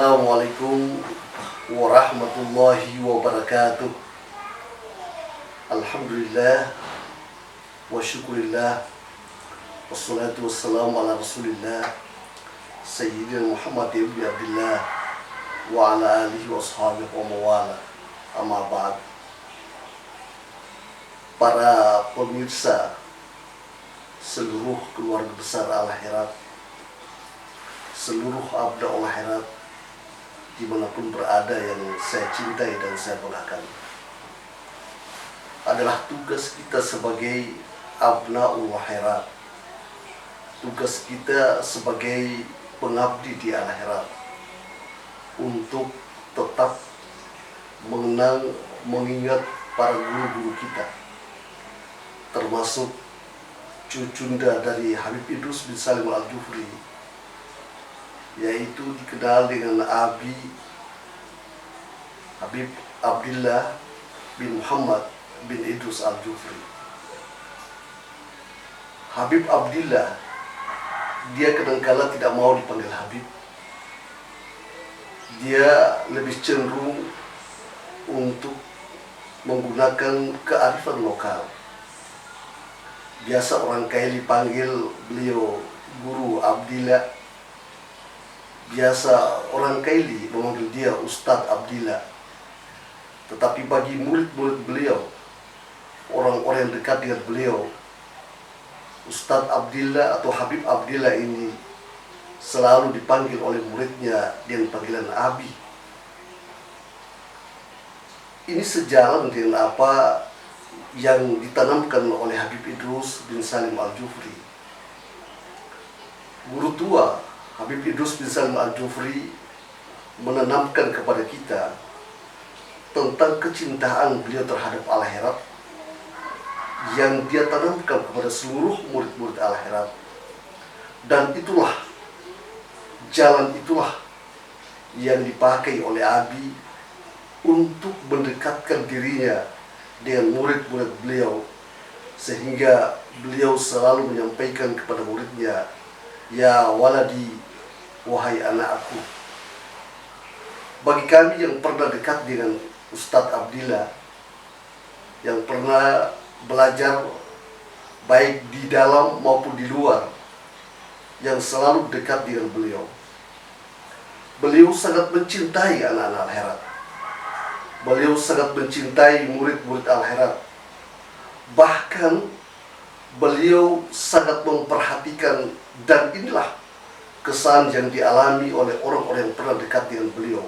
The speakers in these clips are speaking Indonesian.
Assalamualaikum warahmatullahi wabarakatuh. Alhamdulillah wa syukurillah, wassalatu wassalamu ala rasulillah Sayyidina Muhammad ibn Abdullah wa ala alihi wa ashabihi wa mawala. Amma ba'd. Para pemirsa seluruh keluarga besar Al-Khairat, seluruh abda Al-Khairat dimanapun berada yang saya cintai dan saya banggakan, adalah tugas kita sebagai abnaul Khairat, tugas kita sebagai pengabdi di Al-Khairat untuk tetap mengenang, mengingat para guru-guru kita, termasuk cucunda dari Habib Idrus bin Salim Al-Jufri, yaitu dikenal dengan Abi Habib Abdillah bin Muhammad bin Idrus Al-Jufri. Habib Abdillah, dia kadangkala tidak mau dipanggil Habib. Dia lebih cenderung untuk menggunakan kearifan lokal. Biasa orang Kaili panggil beliau Guru Abdillah. Biasa orang Kaili memanggil dia Ustadz Abdillah. Tetapi bagi murid-murid beliau, orang-orang yang dekat dengan beliau, Ustadz Abdillah atau Habib Abdillah ini selalu dipanggil oleh muridnya dengan panggilan Abi. Ini sejalan dengan apa yang ditanamkan oleh Habib Idrus bin Salim Al-Jufri. Guru tua Habib Idrus bin Salim Al-Jufri menanamkan kepada kita tentang kecintaan beliau terhadap Al-Khairat yang dia tanamkan kepada seluruh murid-murid Al-Khairat. Dan itulah, jalan itulah yang dipakai oleh Abi untuk mendekatkan dirinya dengan murid-murid beliau, sehingga beliau selalu menyampaikan kepada muridnya, "Ya waladi, wahai anakku." Bagi kami yang pernah dekat dengan Ustadz Abdillah, yang pernah belajar baik di dalam maupun di luar, yang selalu dekat dengan beliau, beliau sangat mencintai anak-anak Al-Khairat. Beliau sangat mencintai murid-murid Al-Khairat. Bahkan beliau sangat memperhatikan, dan inilah kesan yang dialami oleh orang-orang yang pernah dekat dengan beliau,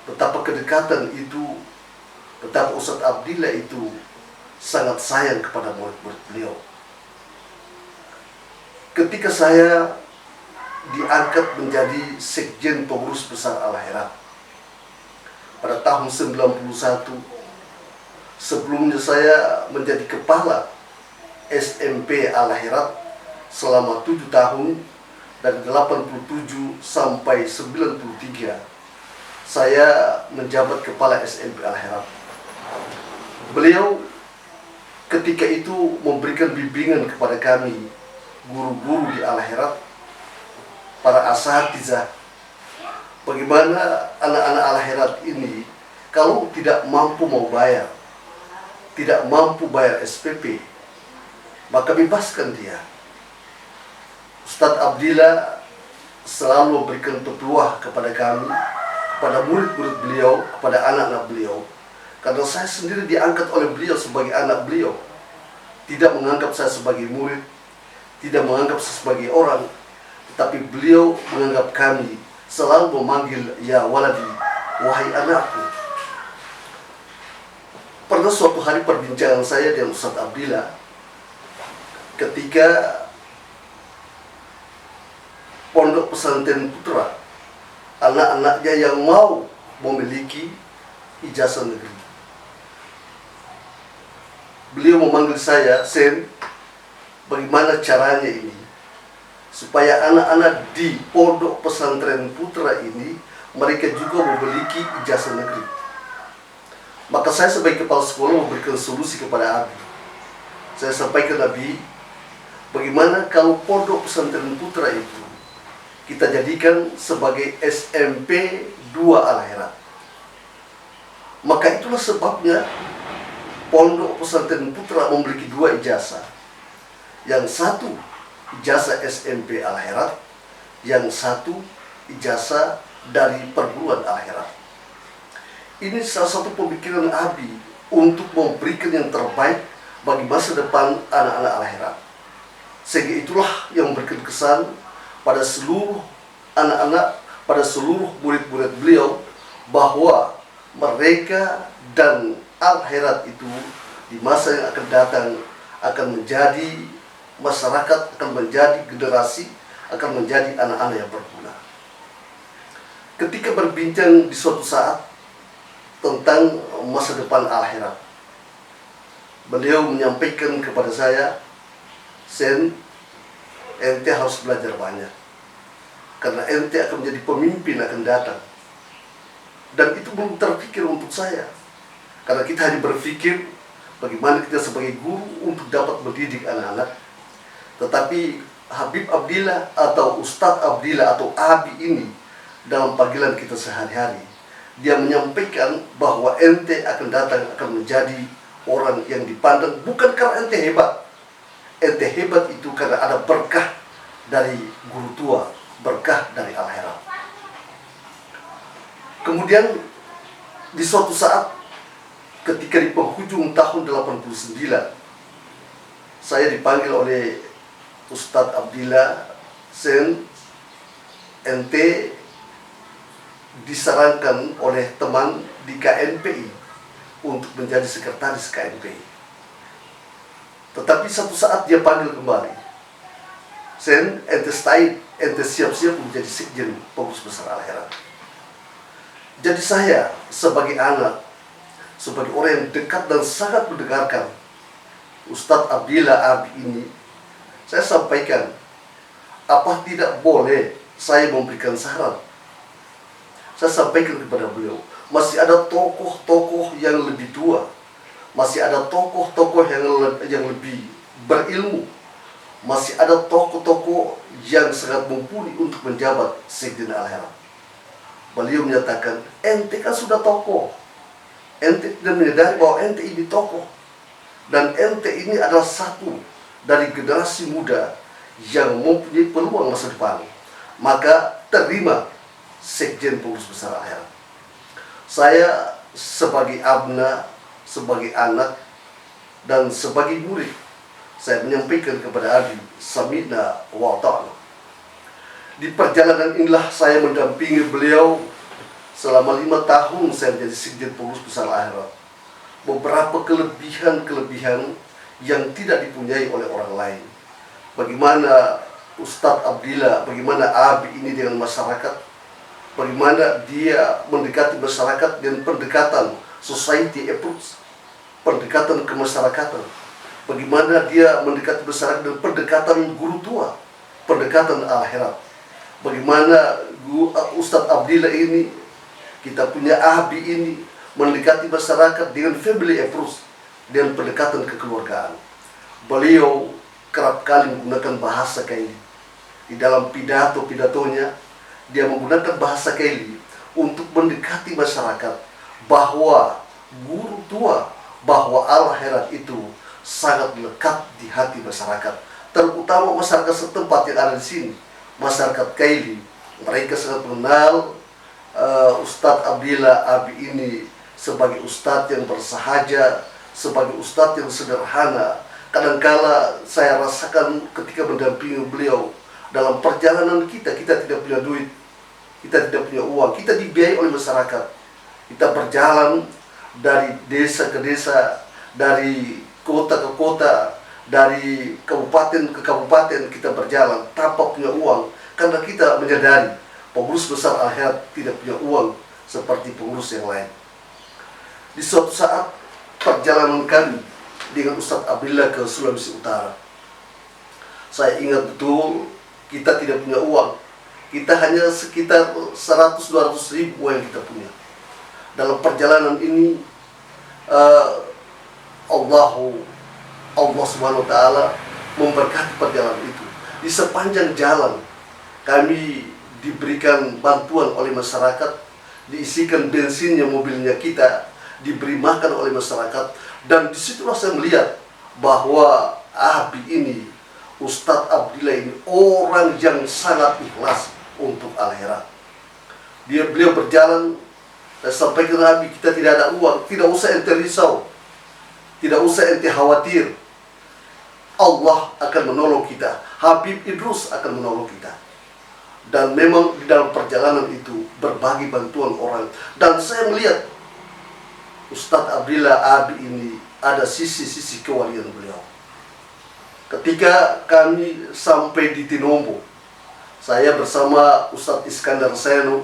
betapa kedekatan itu, betapa Ustadz Abdillah itu sangat sayang kepada murid-murid beliau. Ketika saya diangkat menjadi sekjen pengurus besar Al-Khairat pada tahun 91, sebelumnya saya menjadi kepala SMP Al-Khairat selama 7 tahun, dari 87 sampai 93 saya menjabat kepala SMP Al-Khairat. Beliau ketika itu memberikan bimbingan kepada kami, guru-guru di Al-Khairat, para asatizah, bagaimana anak-anak Al-Khairat ini kalau tidak mampu mau bayar, tidak mampu bayar SPP, maka bebaskan dia. Ustadz Abdillah selalu memberikan petuah kepada kami, kepada murid-murid beliau, kepada anak-anak beliau. Karena saya sendiri diangkat oleh beliau sebagai anak beliau, tidak menganggap saya sebagai murid, tidak menganggap saya sebagai orang, tetapi beliau menganggap kami, selalu memanggil, "Ya waladi, wahai anakku." Pernah suatu hari perbincangan saya dengan Ustadz Abdillah, ketika Pondok Pesantren Putra, anak-anaknya yang mau memiliki ijazah negeri, beliau memanggil saya, "Sen, bagaimana caranya ini supaya anak-anak di Pondok Pesantren Putra ini mereka juga memiliki ijazah negeri?" Maka saya sebagai kepala sekolah memberikan solusi kepada Abi. Saya sampaikan, "Abi, bagaimana kalau Pondok Pesantren Putra itu kita jadikan sebagai SMP 2 Al-Herat. Maka itulah sebabnya Pondok Pesantren Putra memiliki 2 ijazah. Yang satu ijazah SMP Al-Herat, yang satu ijazah dari perguruan Al-Herat. Ini salah satu pemikiran Abi untuk memberikan yang terbaik bagi masa depan anak-anak Al-Herat. Sehingga itulah yang memberikan kesan pada seluruh anak-anak, pada seluruh murid-murid beliau, bahwa mereka dan Al-Herat itu di masa yang akan datang akan menjadi masyarakat, akan menjadi generasi, akan menjadi anak-anak yang berguna. Ketika berbincang di suatu saat tentang masa depan Al-Herat, beliau menyampaikan kepada saya, "Sen, ente harus belajar banyak, karena ente akan menjadi pemimpin akan datang." Dan itu belum terpikir untuk saya, karena kita hanya berpikir bagaimana kita sebagai guru untuk dapat mendidik anak-anak. Tetapi Habib Abdillah atau Ustadz Abdillah atau Abi ini dalam panggilan kita sehari-hari, dia menyampaikan bahwa ente akan datang, akan menjadi orang yang dipandang bukan karena ente hebat. Ente hebat itu karena ada berkah dari guru tua, berkah dari Al-Herat. Kemudian di suatu saat ketika di penghujung tahun 89, saya dipanggil oleh Ustadz Abdillah, "Sen, ente disarankan oleh teman di KNPI untuk menjadi sekretaris KNPI." Tetapi satu saat dia panggil kembali, "Sen, ente siap-siap menjadi sekjen pengurus besar Al-Herat." Jadi saya sebagai anak, sebagai orang yang dekat dan sangat mendengarkan Ustadz Abdillah Abi ini, saya sampaikan, apa tidak boleh saya memberikan saran? Saya sampaikan kepada beliau, masih ada tokoh-tokoh yang lebih tua, masih ada tokoh-tokoh yang lebih berilmu, masih ada tokoh-tokoh yang sangat mumpuni untuk menjabat sekjen Al-Herat. Beliau menyatakan, ente kan sudah tokoh, ente tidak menyadari bahwa ente ini tokoh, dan ente ini adalah satu dari generasi muda yang mempunyai peluang masa depan. Maka terima sekjen pengurus besar Al-Herat. Saya sebagai abna, sebagai anak, dan sebagai murid, saya menyampaikan kepada Abi, "Samina wa ta'na." Di perjalanan inilah saya mendampingi beliau selama 5 tahun saya menjadi sekjen pengurus besar Al-Herat. Beberapa kelebihan-kelebihan yang tidak dipunyai oleh orang lain. Bagaimana Ustadz Abdillah, bagaimana Abi ini dengan masyarakat, bagaimana dia mendekati masyarakat dengan pendekatan society approach, pendekatan kemasyarakatan, bagaimana dia mendekati masyarakat dengan pendekatan guru tua, pendekatan Al-Herat, bagaimana Ustadz Abdillah ini, kita punya Abi ini, mendekati masyarakat dengan family approach, dengan pendekatan kekeluargaan. Beliau kerap kali menggunakan bahasa Kaili. Di dalam pidato-pidatonya, dia menggunakan bahasa Kaili untuk mendekati masyarakat bahwa guru tua, bahwa Al-Herat itu sangat lekat di hati masyarakat, terutama masyarakat setempat yang ada di sini, masyarakat Kaili. Mereka sangat mengenal Ustadz Abdillah Abi ini sebagai ustadz yang bersahaja, sebagai ustadz yang sederhana. Kadangkala saya rasakan ketika mendampingi beliau dalam perjalanan kita tidak punya duit, kita tidak punya uang, kita dibiayai oleh masyarakat. Kita berjalan dari desa ke desa, dari kota ke kota, dari kabupaten ke kabupaten, kita berjalan tanpa punya uang, karena kita menyadari pengurus besar Al-Herat tidak punya uang seperti pengurus yang lain. Di suatu saat perjalanan kami dengan Ustadz Abdillah ke Sulawesi Utara, saya ingat betul kita tidak punya uang. Kita hanya sekitar 100-200 ribu yang kita punya. Dalam perjalanan ini Allah Subhanahu wa ta'ala memberkati perjalanan itu. Di sepanjang jalan kami diberikan bantuan oleh masyarakat, diisikan bensinnya mobilnya kita, diberi makan oleh masyarakat. Dan disitulah saya melihat bahwa Abi ini, Ustadz Abdillah ini orang yang sangat ikhlas untuk akhirat. Beliau berjalan, saya sampaikan Abi, kita tidak ada uang, tidak usah ente risau, tidak usah ente khawatir. Allah akan menolong kita, Habib Idrus akan menolong kita. Dan memang di dalam perjalanan itu berbagi bantuan orang. Dan saya melihat Ustadz Abdillah Abi ini ada sisi-sisi kewalian beliau. Ketika kami sampai di Tinombo, saya bersama Ustadz Iskandar Seno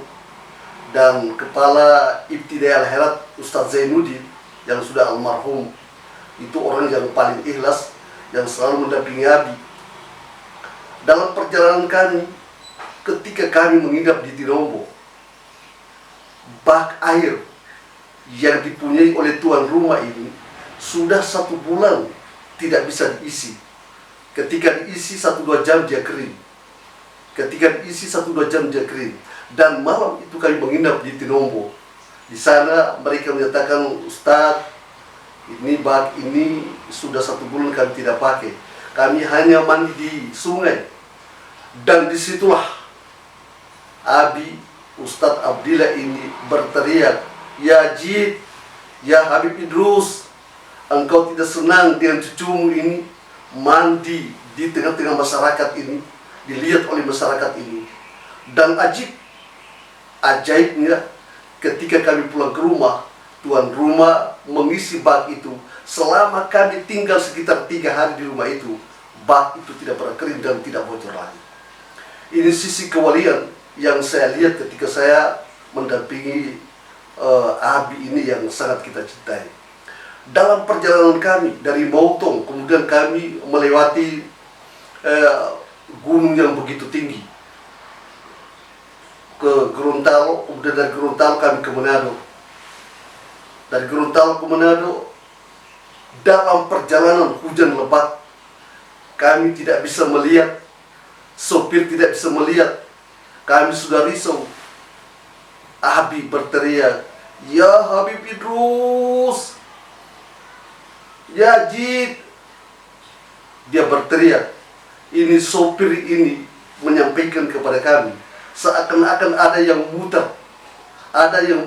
dan Kepala Ibtidai Al-Herat Ustadz Zainuddin yang sudah almarhum. Itu orang yang paling ikhlas, yang selalu mendampingi Abi. Dalam perjalanan kami, ketika kami menginap di Tinombo, bak air yang dipunyai oleh tuan rumah ini sudah 1 bulan tidak bisa diisi. Ketika diisi 1-2 jam dia kering. Ketika diisi 1-2 jam dia kering. Dan malam itu kami menginap di Tinombo. Di sana mereka menyatakan, Ustadz, ini bak ini sudah 1 bulan kami tidak pakai. Kami hanya mandi di sungai. Dan disitulah Abi Ustadz Abdillah ini berteriak, "Ya Jid, ya Habib Idrus, engkau tidak senang dengan cucumu ini mandi di tengah-tengah masyarakat ini, dilihat oleh masyarakat ini." Dan ajaibnya, ketika kami pulang ke rumah, tuan rumah mengisi bak itu. Selama kami tinggal sekitar 3 hari di rumah itu, bak itu tidak pernah kering dan tidak bocor lagi. Ini sisi kewalian yang saya lihat ketika saya mendampingi Abi ini yang sangat kita cintai. Dalam perjalanan kami dari Mautong, kemudian kami melewati gunung yang begitu tinggi ke Gorontalo, kemudian dari Gorontalo kami ke Manado. Dari Gorontalo ke Manado, dalam perjalanan hujan lebat, kami tidak bisa melihat, sopir tidak bisa melihat, kami sudah risau. Abi berteriak, "Ya Habib Idrus, ya Jid." Dia berteriak. Ini sopir ini menyampaikan kepada kami, seakan-akan ada yang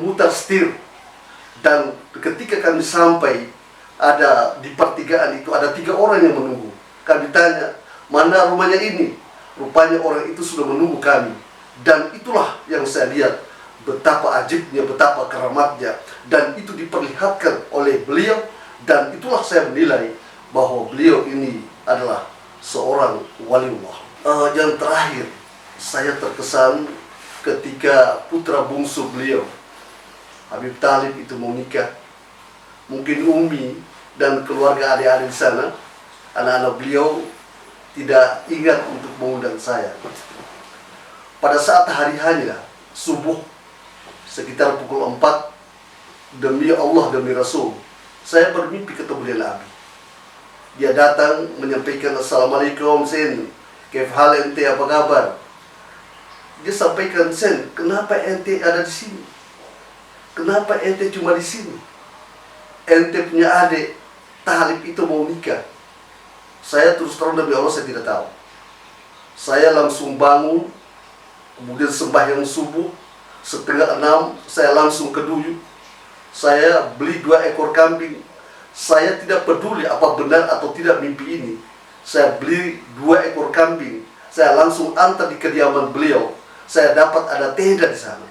muter setir. Dan ketika kami sampai, ada di pertigaan itu ada 3 orang yang menunggu. Kami tanya, "Mana rumahnya ini?" Rupanya orang itu sudah menunggu kami. Dan itulah yang saya lihat, betapa ajibnya, betapa keramatnya. Dan itu diperlihatkan oleh beliau. Dan itulah saya menilai bahwa beliau ini adalah seorang waliullah. Yang terakhir, saya terkesan ketika putra bungsu beliau, Habib Talib, itu mau nikah. Mungkin Umi dan keluarga adik-adik di sana, anak-anak beliau tidak ingat untuk mengundang saya. Pada saat hari hanya subuh, sekitar pukul 4, demi Allah, demi Rasul, saya bermimpi ketemu dengan Abi. Dia datang menyampaikan, "Assalamualaikum Sen, kef hal ente, apa kabar?" Dia sampaikan, "Sen, kenapa ente ada di sini? Kenapa ente cuma di sini? Ente punya adik Talib itu mau nikah." Saya terus terang demi Allah, saya tidak tahu. Saya langsung bangun, kemudian sembahyang subuh, 5:30 saya langsung ke Duyut. Saya beli 2 ekor kambing. Saya tidak peduli apa benar atau tidak mimpi ini. Saya beli 2 ekor kambing. Saya langsung antar di kediaman beliau. Saya dapat ada tenda di sana.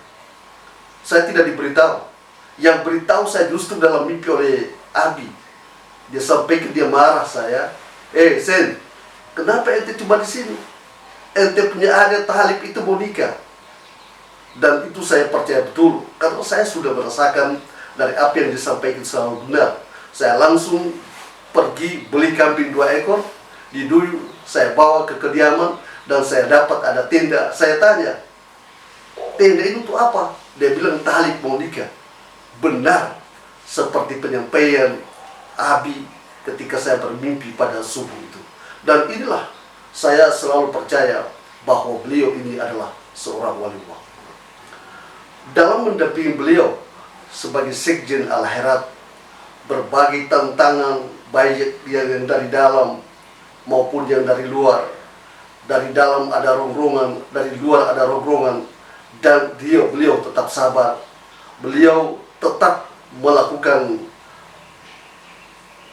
Saya tidak diberitahu. Yang beritahu saya justru dalam mimpi oleh Abi. Dia sampaikan, dia marah saya. Sen, kenapa ente cuma di sini? Ente punya adik Talib itu mau nikah." Dan itu saya percaya betul, karena saya sudah merasakan dari apa yang disampaikan selalu benar. Saya langsung pergi beli kambing 2 ekor di Duyut. Saya bawa ke kediaman dan saya dapat ada tenda. Saya tanya, "Tenda itu untuk apa?" Dia bilang, "Talib mau nikah." Benar seperti penyampaian Abi ketika saya bermimpi pada subuh itu. Dan inilah saya selalu percaya bahwa beliau ini adalah seorang waliullah. Dalam mendampingi beliau sebagai sekjen Al-Herat, berbagai tantangan baik yang dari dalam maupun yang dari luar. Dari dalam ada rongrongan, dari luar ada rongrongan, dan beliau tetap sabar. Beliau tetap melakukan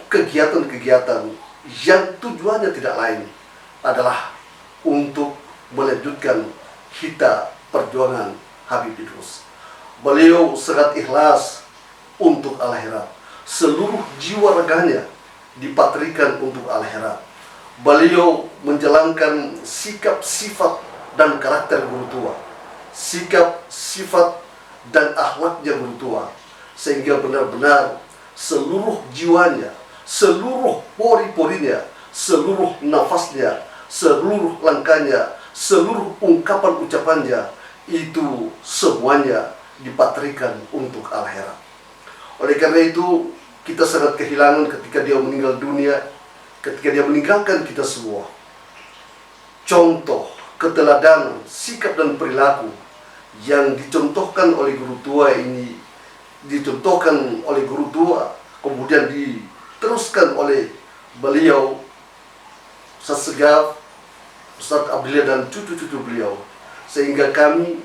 kegiatan-kegiatan yang tujuannya tidak lain adalah untuk melanjutkan kita perjuangan Habib Idrus. Beliau sangat ikhlas untuk Al-Herat. Seluruh jiwa raganya dipatrikan untuk Al-Herat. Beliau menjalankan sikap, sifat, dan karakter guru tua. Sikap, sifat, dan akhlaknya guru tua. Sehingga benar-benar seluruh jiwanya, seluruh pori-porinya, seluruh nafasnya, seluruh langkahnya, seluruh ungkapan ucapannya, itu semuanya dipatrikan untuk Al-Herat. Oleh karena itu, kita sangat kehilangan ketika dia meninggal dunia, ketika dia meninggalkan kita semua. Contoh, keteladanan, sikap dan perilaku yang dicontohkan oleh guru tua ini, dicontohkan oleh guru tua, kemudian diteruskan oleh beliau, Ustaz Segaf, Ustaz Abdillah dan cucu-cucu beliau. Sehingga kami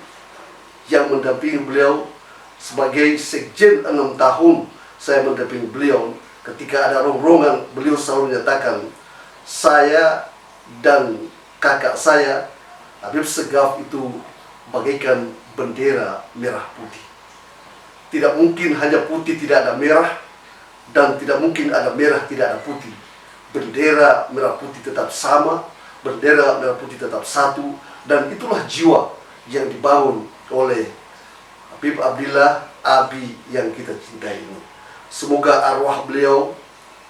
yang mendampingi beliau sebagai sekjen 6 tahun saya mendampingi beliau, ketika ada rongrongan beliau selalu menyatakan, saya dan kakak saya Habib Segaf itu bagaikan bendera merah putih. Tidak mungkin hanya putih tidak ada merah, dan tidak mungkin ada merah tidak ada putih. Bendera merah putih tetap sama, bendera merah putih tetap satu, dan itulah jiwa yang dibangun oleh Habib Abdillah, Abi yang kita cintai ini. Semoga arwah beliau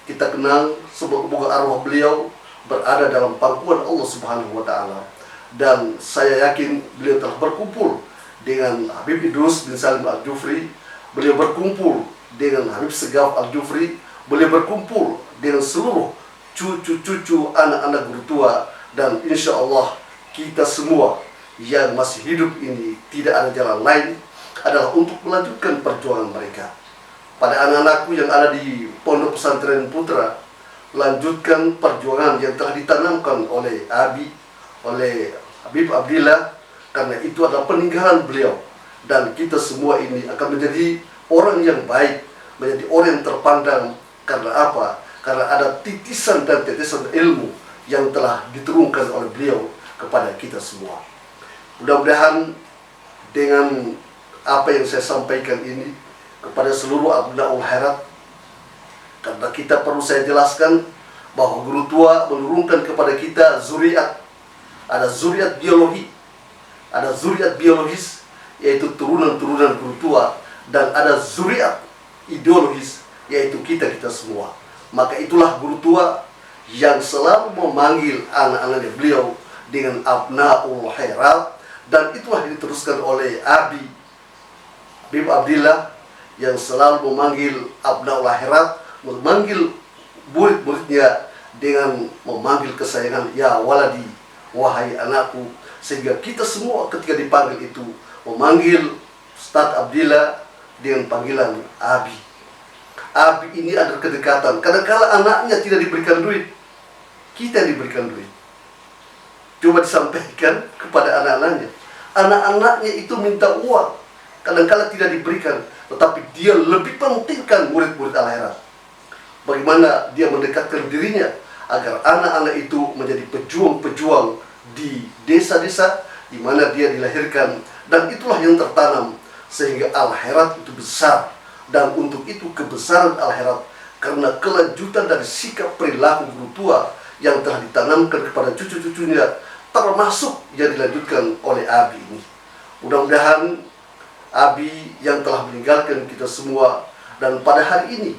kita kenal, semoga arwah beliau berada dalam pangkuan Allah Subhanahu wa Ta'ala. Dan saya yakin beliau telah berkumpul dengan Habib Idrus bin Salim Al-Jufri, beliau berkumpul dengan Habib Segaf Al-Jufri, beliau berkumpul dengan seluruh cucu-cucu anak-anak guru tua, dan insya Allah kita semua yang masih hidup ini tidak ada jalan lain adalah untuk melanjutkan perjuangan mereka. Pada anak-anakku yang ada di Pondok Pesantren Putra, lanjutkan perjuangan yang telah ditanamkan oleh Abi, oleh Habib Abdillah, karena itu adalah peninggalan beliau. Dan kita semua ini akan menjadi orang yang baik, menjadi orang yang terpandang. Karena apa? Karena ada titisan dan tetesan ilmu yang telah diturunkan oleh beliau kepada kita semua. Mudah-mudahan dengan apa yang saya sampaikan ini kepada seluruh abnaul Herat, karena kita perlu saya jelaskan bahwa guru tua menurunkan kepada kita zuriat. Ada zuriat biologi, ada zuriat biologis, yaitu turunan-turunan guru tua, dan ada zuriat ideologis, yaitu kita semua. Maka itulah guru tua yang selalu memanggil anak-anaknya beliau dengan abnaul Herat, dan itulah diteruskan oleh Abi Habib Abdillah yang selalu memanggil abnaul Herat, memanggil murid-muridnya dengan memanggil kesayangan, ya waladi, wahai anakku. Sehingga kita semua ketika dipanggil itu memanggil Ustaz Abdillah dengan panggilan Abi. Abi ini ada kedekatan. Kadang-kala anaknya tidak diberikan duit, kita diberikan duit. Coba disampaikan kepada anak-anaknya. Anak-anaknya itu minta uang, kadang-kala tidak diberikan, tetapi dia lebih pentingkan murid-murid Al-Herat. Bagaimana dia mendekatkan dirinya agar anak-anak itu menjadi pejuang-pejuang di desa-desa di mana dia dilahirkan, dan itulah yang tertanam sehingga Al-Herat itu besar. Dan untuk itu kebesaran Al-Herat karena kelanjutan dari sikap perilaku guru tua yang telah ditanamkan kepada cucu-cucunya, termasuk yang dilanjutkan oleh Abi ini. Mudah-mudahan Abi yang telah meninggalkan kita semua, dan pada hari ini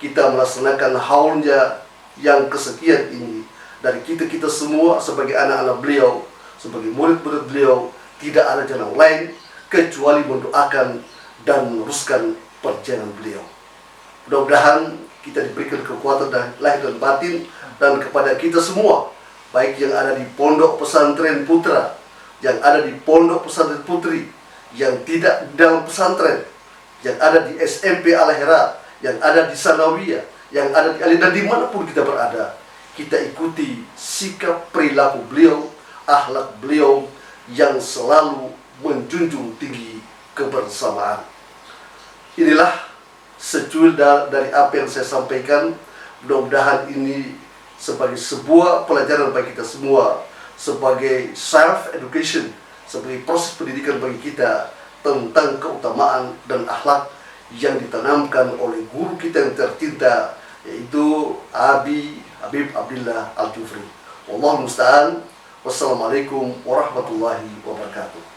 kita melaksanakan haulnya yang kesekian ini, dari kita semua sebagai anak-anak beliau, sebagai murid-murid beliau, tidak ada jalan lain kecuali mendoakan dan meneruskan perjalanan beliau. Mudah-mudahan kita diberikan kekuatan dan lahir dan batin, dan kepada kita semua, baik yang ada di Pondok Pesantren Putra yang ada di Pondok Pesantren Putri, yang tidak dalam pesantren, yang ada di SMP Al-Hera, yang ada di Sanawiyah, yang ada di Ali, dan dimanapun kita berada, kita ikuti sikap perilaku beliau, akhlak beliau yang selalu menjunjung tinggi kebersamaan. Inilah secuil dari apa yang saya sampaikan. Mudah-mudahan ini sebagai sebuah pelajaran bagi kita semua, sebagai self-education, sebagai proses pendidikan bagi kita tentang keutamaan dan akhlak yang ditanamkan oleh guru kita yang tercinta, yaitu Habib Abdillah Al-Jufri. Wallahul musta'an. Wassalamualaikum warahmatullahi wabarakatuh.